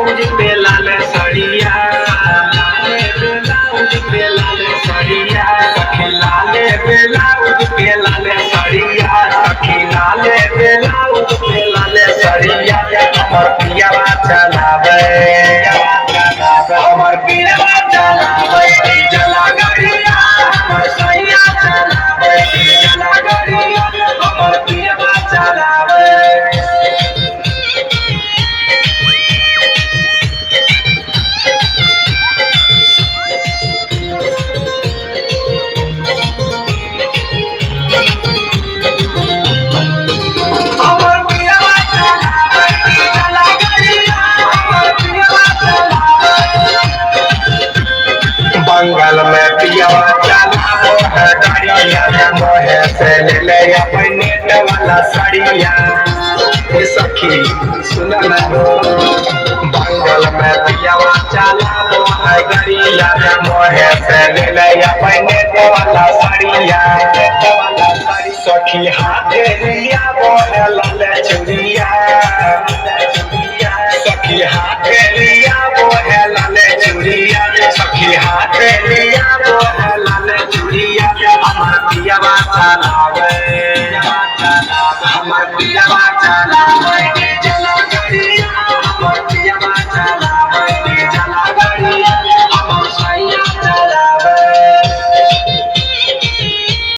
blouse पे लाल सड़िया blouse पे लाल सड़िया सखी लाले ब्लाउज पे लाल सड़िया सखी लाले ब्लाउज पे लाल सड़िया हमर पियावा चलावे हमर पियावा चलावे जला गरिया हमर सैया चलावे जला गरिया हमर पियावा चलावे बंगाल में पियावा चलावो है गाड़िया मोहे से ले ले अपन नेट वाला साड़िया ए सखी सुन ना बंगाल में पियावा चलावो है गाड़िया मोहे से ले ले अपन नेट वाला साड़िया सखी हाथे लिया वो